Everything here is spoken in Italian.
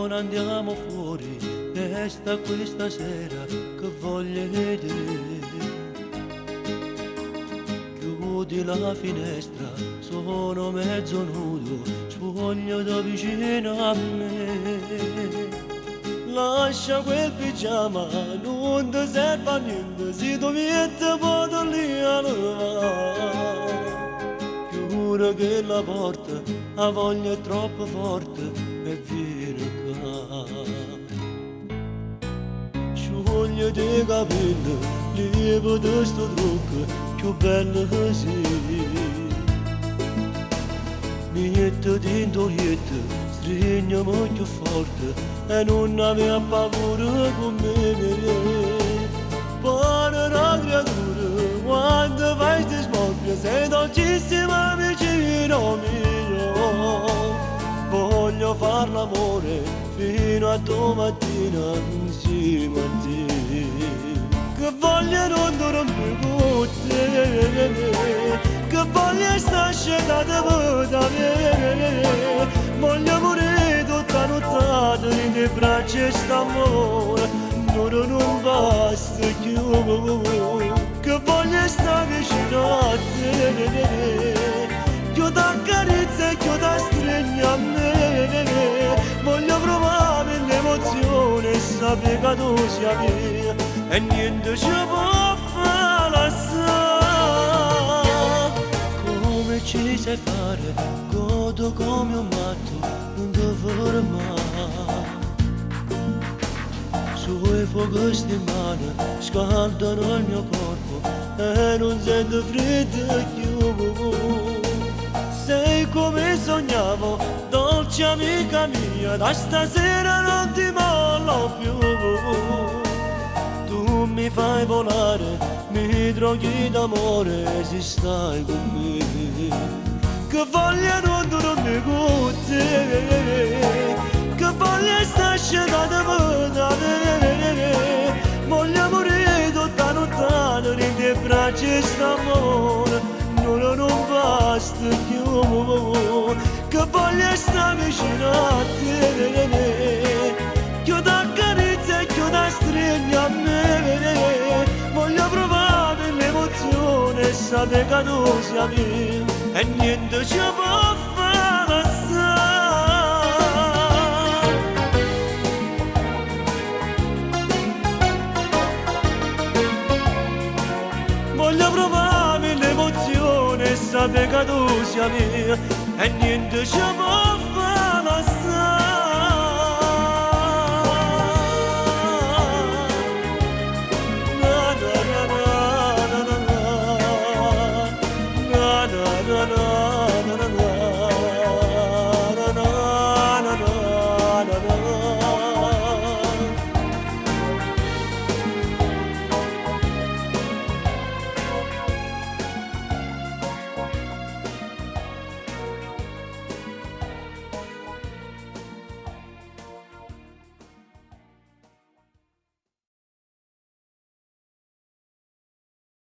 non andiamo fuori, resta questa sera che voglio vedere. Chiudi la finestra, sono mezzo nudo, spoglio da vicino a me. Lascia quel pigiama, non ti serve a niente, se tu metti poco lì a levare. Chiude che la porta, la voglia è troppo forte e vieni qua. Sciogli i capelli, levati sto trucco, più bello così. Mettiti in toglietta, stringiamo più forte e non aveva paura con me. Buona una creatura, quando fai sti smorfie, sei dolcissima vicino mio. Voglio far l'amore fino a domattina insieme a te. Che voglio non dormire con te, che voglio stare scendata da me. Voglio morire tutta nottata in te braccia e st'amore, non basta più. Che voglio stare vicino a te, che ti accarezza e che ti stringi a me. Voglio provare l'emozione e sapere che tu sia mia e niente ci può far lasciare. Come ci sai fare, godo come un matto, non ti fermare. Sui fuochi di mano scaldano il mio corpo e non sento freddo più. Sei come sognavo, dolce amica mia, da stasera non ti mollo più. Tu mi fai volare, mi droghi d'amore se stai con me. Che voglio non dormire con te, che voglio stare scendata da me. Voglio morire tutta nottata in te braccia e st'amore, non basta più. Che voglio stare vicino a te, che ti accarezza e che ti stringi a me. Voglio provare l'emozione e sapere che tu sia mia e niente ci può far passare. Voglio provare l'emozione e sapere che tu sia mia e niente ci può far passare.